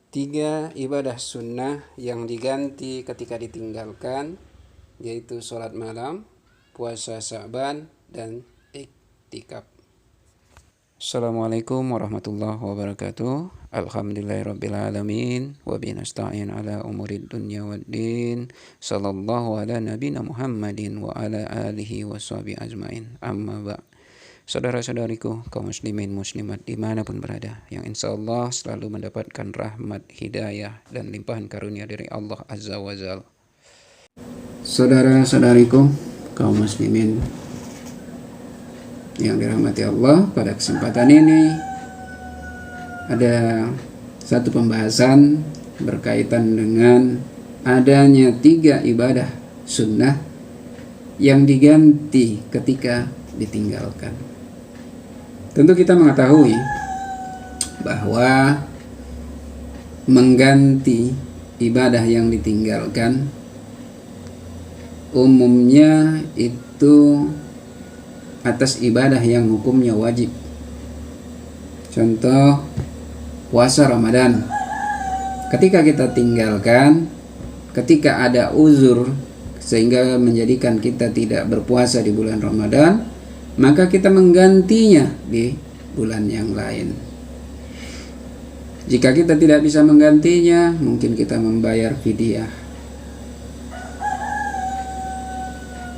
Tiga ibadah sunnah yang diganti ketika ditinggalkan, yaitu sholat malam, puasa Sa'ban, dan iktikaf. Assalamualaikum warahmatullahi wabarakatuh. Alhamdulillahirrabbilalamin. Wabihi nasta'in ala umurid dunya waddin. Sallallahu ala nabina Muhammadin wa ala alihi wa sahbihi ajmain. Amma ba'. Saudara-saudariku, kaum muslimin muslimat dimanapun berada, yang insya Allah selalu mendapatkan rahmat, hidayah, dan limpahan karunia dari Allah Azza wa Jalla. Saudara-saudariku, kaum muslimin yang dirahmati Allah, pada kesempatan ini ada satu pembahasan berkaitan dengan adanya tiga ibadah sunnah yang diganti ketika ditinggalkan. Tentu kita mengetahui bahwa mengganti ibadah yang ditinggalkan umumnya itu atas ibadah yang hukumnya wajib. Contoh puasa Ramadan. Ketika kita tinggalkan, ketika ada uzur sehingga menjadikan kita tidak berpuasa di bulan Ramadan, maka kita menggantinya di bulan yang lain. Jika kita tidak bisa menggantinya, mungkin kita membayar fidyah.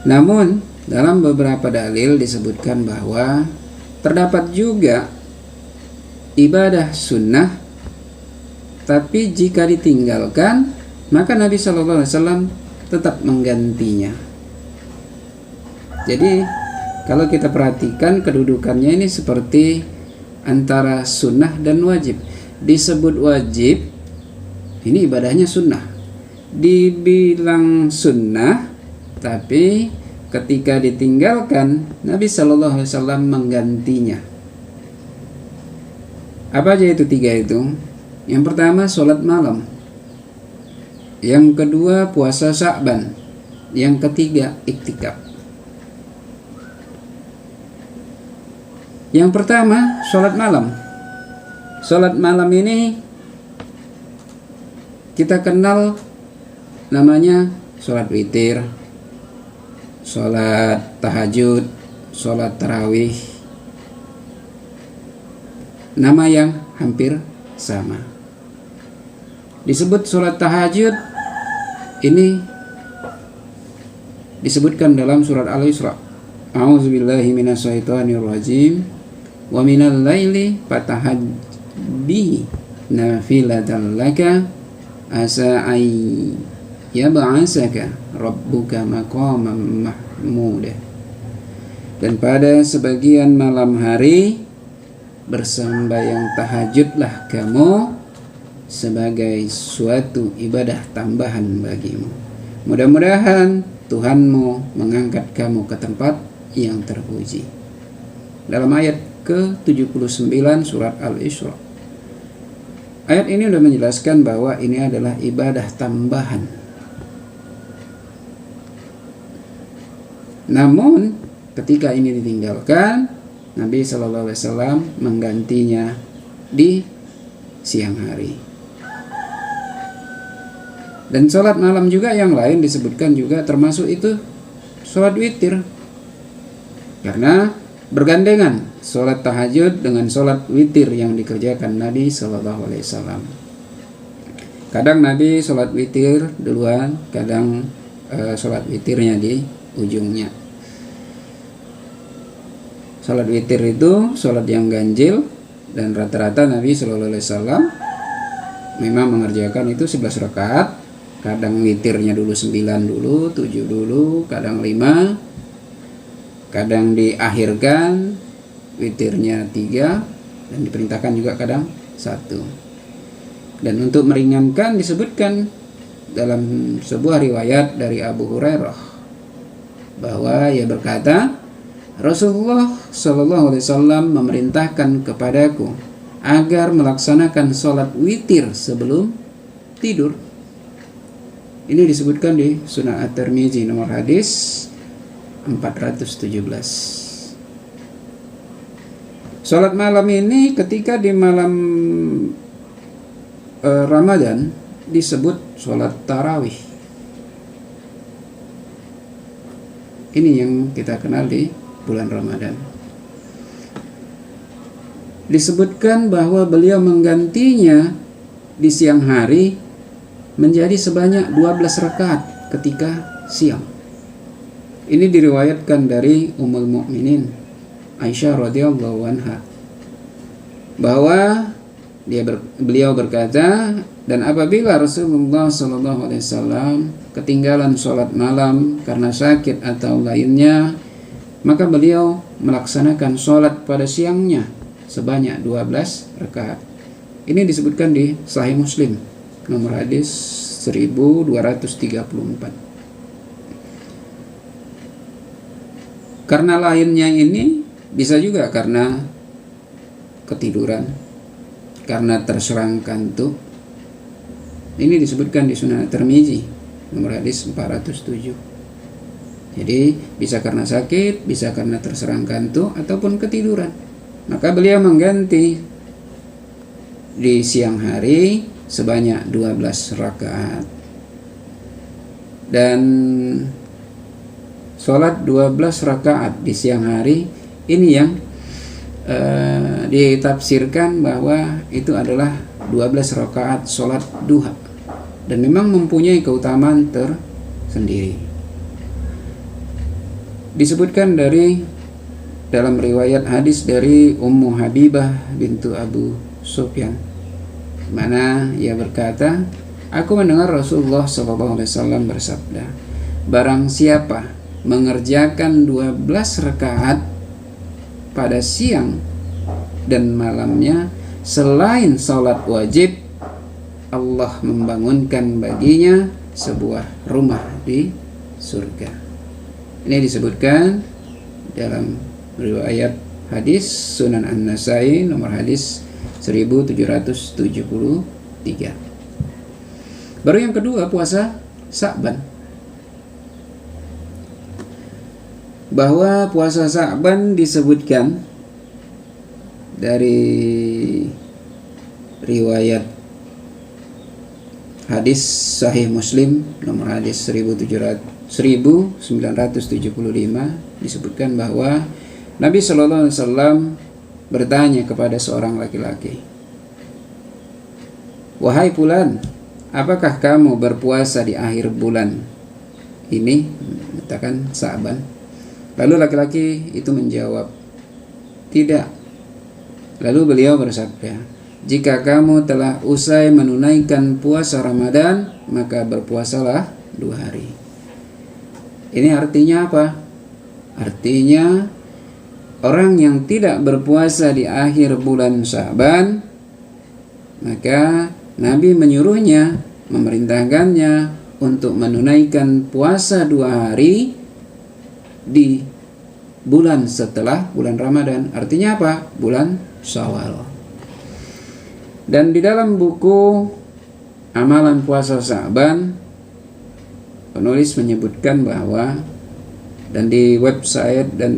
Namun, dalam beberapa dalil disebutkan bahwa terdapat juga ibadah sunnah, tapi jika ditinggalkan, maka Nabi SAW tetap menggantinya. Jadi, kalau kita perhatikan kedudukannya ini seperti antara sunnah dan wajib. Disebut wajib, ini ibadahnya sunnah. Dibilang sunnah, tapi ketika ditinggalkan, Nabi SAW menggantinya. Apa aja itu tiga itu? Yang pertama sholat malam, yang kedua puasa Sa'ban, yang ketiga iktikaf. Yang pertama, sholat malam. Sholat malam ini kita kenal namanya sholat witir, sholat tahajud, sholat tarawih. Nama yang hampir sama. Disebut sholat tahajud, ini disebutkan dalam surat Al-Isra. A'udzubillahi minasyaitonirrajim. Wa minal laili fatahajbihi nafilatan laka asa ay yab'asaka rabbuka maqaman mahmuda. Dan pada sebagian malam hari bersembahyang tahajudlah kamu sebagai suatu ibadah tambahan bagimu. Mudah-mudahan Tuhanmu mengangkat kamu ke tempat yang terpuji. Dalam ayat ke-79 surat Al-Isra. Ayat ini sudah menjelaskan bahwa ini adalah ibadah tambahan. Namun ketika ini ditinggalkan, Nabi SAW menggantinya di siang hari. Dan sholat malam juga yang lain disebutkan juga termasuk itu sholat witir. Karena bergandengan sholat tahajud dengan sholat witir yang dikerjakan Nabi SAW. Kadang Nabi sholat witir duluan, kadang sholat witirnya di ujungnya. Sholat witir itu sholat yang ganjil, dan rata-rata Nabi SAW memang mengerjakan itu 11 rakaat. Kadang witirnya dulu 9 dulu, 7 dulu, kadang 5. Kadang diakhirkan witirnya 3, dan diperintahkan juga kadang 1. Dan untuk meringankan disebutkan dalam sebuah riwayat dari Abu Hurairah bahwa ia berkata, Rasulullah SAW memerintahkan kepadaku agar melaksanakan sholat witir sebelum tidur. Ini disebutkan di Sunan At-Tirmizi nomor hadis 417. Sholat malam ini ketika di malam Ramadan disebut sholat tarawih. Ini yang kita kenal di bulan Ramadan. Disebutkan bahwa beliau menggantinya di siang hari menjadi sebanyak 12 rakaat ketika siang. Ini diriwayatkan dari Ummul Mukminin Aisyah radhiyallahu anha bahwa beliau berkata, dan apabila Rasulullah SAW ketinggalan sholat malam karena sakit atau lainnya, maka beliau melaksanakan sholat pada siangnya sebanyak 12 rakaat. Ini disebutkan di Sahih Muslim nomor hadis 1234. Karena lainnya ini bisa juga karena ketiduran, karena terserang kantuk. Ini disebutkan di Sunan Tirmizi nomor hadis 407. Jadi bisa karena sakit, bisa karena terserang kantuk ataupun ketiduran. Maka beliau mengganti di siang hari sebanyak 12 rakaat. Dan sholat 12 rakaat di siang hari ini yang ditafsirkan bahwa itu adalah 12 rakaat sholat duha, dan memang mempunyai keutamaan tersendiri. Disebutkan dalam riwayat hadis dari Ummu Habibah bintu Abu Sufyan, mana ia berkata, aku mendengar Rasulullah SAW bersabda, barang siapa mengerjakan 12 rakaat pada siang dan malamnya selain salat wajib, Allah membangunkan baginya sebuah rumah di surga. Ini disebutkan dalam riwayat hadis Sunan An-Nasai nomor hadis 1773. Baru yang kedua, puasa Sa'ban. Bahwa puasa Sa'ban disebutkan dari riwayat hadis Sahih Muslim nomor hadis 1975, disebutkan bahwa Nabi Shallallahu Alaihi Wasallam bertanya kepada seorang laki-laki, wahai fulan, apakah kamu berpuasa di akhir bulan ini, katakan Sa'ban? Lalu laki-laki itu menjawab, tidak. Lalu beliau bersabda, jika kamu telah usai menunaikan puasa Ramadan, maka berpuasalah 2 hari. Ini artinya apa? Artinya orang yang tidak berpuasa di akhir bulan Sya'ban, maka Nabi menyuruhnya, memerintahkannya untuk menunaikan puasa 2 hari di bulan setelah bulan Ramadan. Artinya apa? Bulan Syawal. Dan di dalam buku Amalan Puasa Sya'ban, penulis menyebutkan bahwa, dan di website dan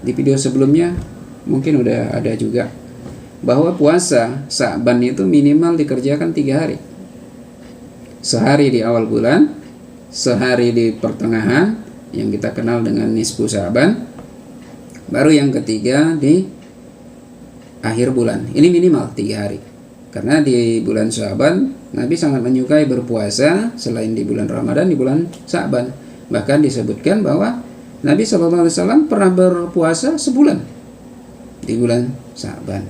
di video sebelumnya mungkin udah ada juga, bahwa puasa Sya'ban itu minimal dikerjakan 3 hari. Sehari di awal bulan, sehari di pertengahan yang kita kenal dengan nisfu Sya'ban, baru yang ketiga di akhir bulan. Ini minimal 3 hari. Karena di bulan Sya'ban Nabi sangat menyukai berpuasa selain di bulan Ramadan, di bulan Sya'ban. Bahkan disebutkan bahwa Nabi SAW pernah berpuasa sebulan di bulan Sya'ban.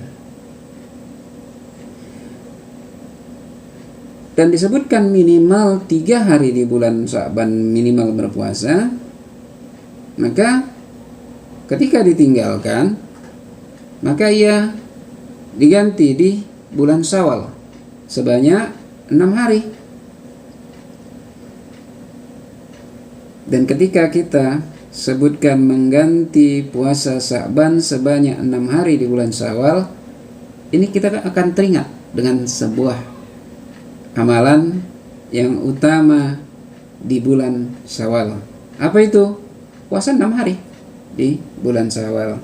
Dan disebutkan minimal 3 hari di bulan Sya'ban minimal berpuasa. Maka ketika ditinggalkan, maka ia diganti di bulan Syawal sebanyak 6 hari. Dan ketika kita sebutkan mengganti puasa Sya'ban sebanyak 6 hari di bulan Syawal, ini kita akan teringat dengan sebuah amalan yang utama di bulan Syawal. Apa itu? Puasa 6 hari di bulan Syawal.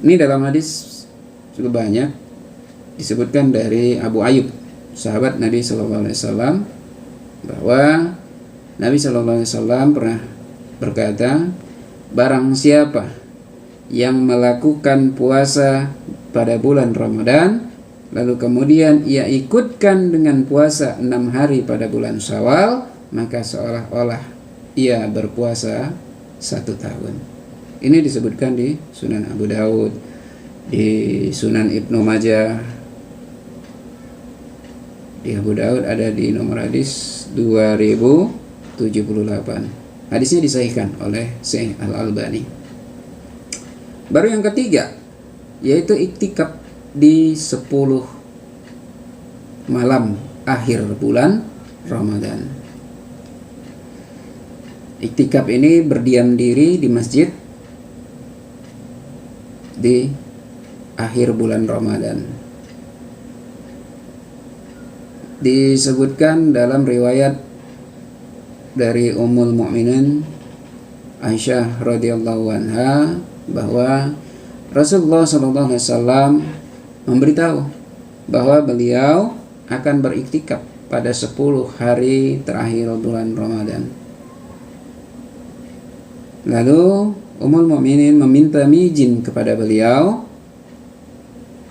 Ini dalam hadis cukup banyak disebutkan dari Abu Ayyub, sahabat Nabi Shallallahu Alaihi Wasallam, bahwa Nabi Shallallahu Alaihi Wasallam pernah berkata, barang siapa yang melakukan puasa pada bulan Ramadan, lalu kemudian ia ikutkan dengan puasa 6 hari pada bulan Syawal, maka seolah-olah ia berpuasa 1 tahun. Ini disebutkan di Sunan Abu Daud, di Sunan Ibnu Majah. Di Abu Daud ada di nomor hadis 2078. Hadisnya disahihkan oleh Syekh Al-Albani. Baru yang ketiga, yaitu iktikaf di 10 malam akhir bulan Ramadan. Iktikaf ini berdiam diri di masjid di akhir bulan Ramadan. Disebutkan dalam riwayat dari Ummul Mukminin Aisyah radhiyallahu anha bahwa Rasulullah SAW memberitahu bahwa beliau akan beriktikaf pada 10 hari terakhir bulan Ramadan. Lalu Ummul Mukminin meminta izin kepada beliau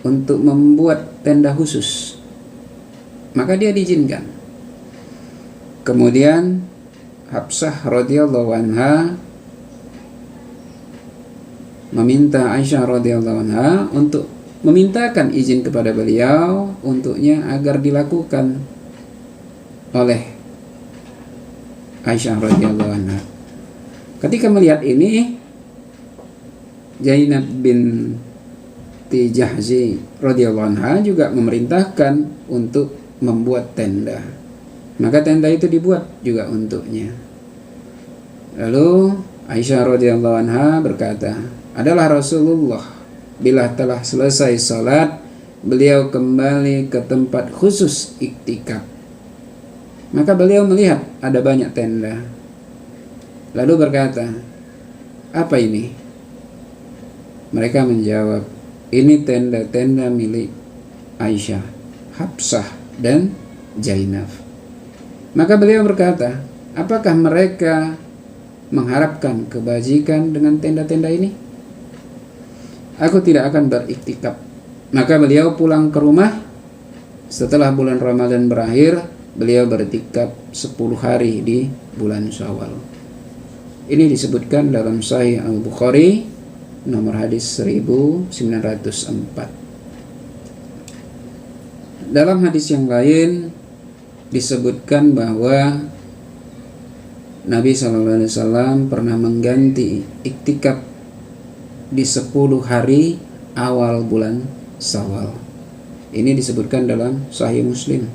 untuk membuat tenda khusus. Maka dia diizinkan. Kemudian Hafsah radhiyallahu anha meminta Aisyah radhiyallahu anha untuk memintakan izin kepada beliau untuknya agar dilakukan oleh Aisyah radhiyallahu anha. Ketika melihat ini, Zainab binti Jahzi radhiyallahu anha juga memerintahkan untuk membuat tenda. Maka tenda itu dibuat juga untuknya. Lalu Aisyah radhiyallahu anha berkata, adalah Rasulullah bila telah selesai salat, beliau kembali ke tempat khusus iktikaf. Maka beliau melihat ada banyak tenda. Lalu berkata, apa ini? Mereka menjawab, ini tenda-tenda milik Aisyah, Hafsah, dan Zainab. Maka beliau berkata, apakah mereka mengharapkan kebajikan dengan tenda-tenda ini? Aku tidak akan beriktikaf. Maka beliau pulang ke rumah. Setelah bulan Ramadan berakhir, beliau beriktikaf 10 hari di bulan Syawal. Ini disebutkan dalam Sahih Al-Bukhari nomor hadis 1904. Dalam hadis yang lain disebutkan bahwa Nabi SAW pernah mengganti iktikaf di 10 hari awal bulan Syawal. Ini disebutkan dalam Sahih Muslim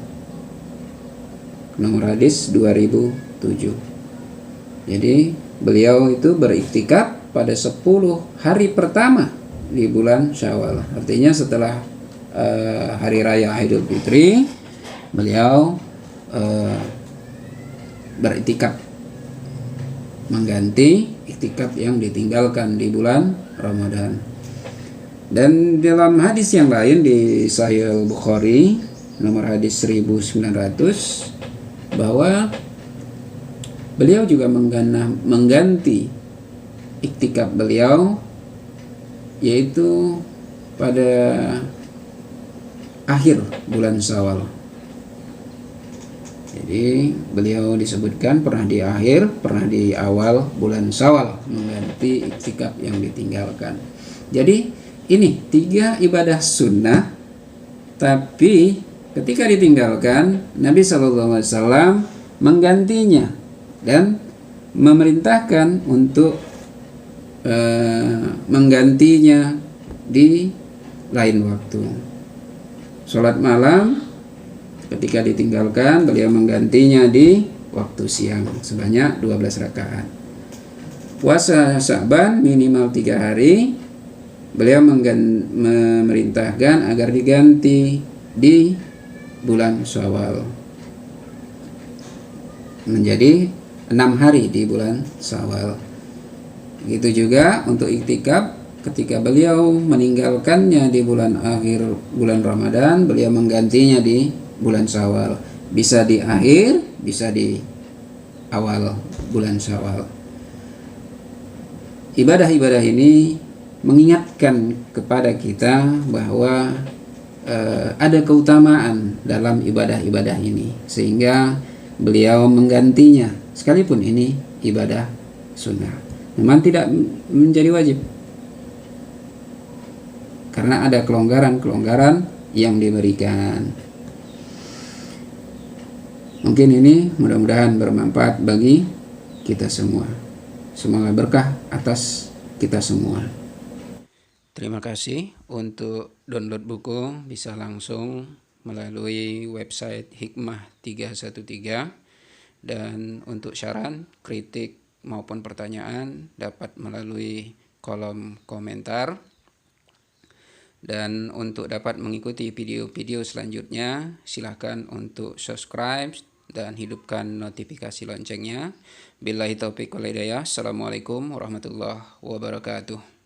nomor hadis 2007. Jadi beliau itu beriktikaf pada 10 hari pertama di bulan Syawal. Artinya setelah hari raya Idul Fitri, beliau beriktikaf, mengganti iktikaf yang ditinggalkan di bulan Ramadan. Dan dalam hadis yang lain di Sahih Al-Bukhari nomor hadis 1900 bahwa beliau juga mengganti iktikaf beliau, yaitu pada akhir bulan Syawal. Jadi beliau disebutkan pernah di akhir, pernah di awal bulan Syawal mengganti iktikaf yang ditinggalkan. Jadi ini 3 ibadah sunnah, tapi ketika ditinggalkan Nabi SAW menggantinya dan memerintahkan untuk menggantinya di lain waktu. Sholat malam ketika ditinggalkan, beliau menggantinya di waktu siang sebanyak 12 rakaat. Puasa Sya'ban minimal 3 hari, beliau memerintahkan agar diganti di bulan Syawal menjadi 6 hari di bulan Syawal. Begitu juga untuk iktikaf ketika beliau meninggalkannya di bulan akhir bulan Ramadan, beliau menggantinya di bulan Syawal. Bisa di akhir, bisa di awal bulan Syawal. Ibadah-ibadah ini mengingatkan kepada kita bahwa ada keutamaan dalam ibadah-ibadah ini, sehingga beliau menggantinya sekalipun ini ibadah sunnah. Memang tidak menjadi wajib karena ada kelonggaran-kelonggaran yang diberikan. Mungkin ini mudah-mudahan bermanfaat bagi kita semua. Semoga berkah atas kita semua. Terima kasih. Untuk download buku bisa langsung melalui website Hikmah 313, dan untuk saran, kritik maupun pertanyaan dapat melalui kolom komentar. Dan untuk dapat mengikuti video-video selanjutnya, silakan untuk subscribe dan hidupkan notifikasi loncengnya. Billahi taufiq wal hidayah. Assalamualaikum warahmatullahi wabarakatuh.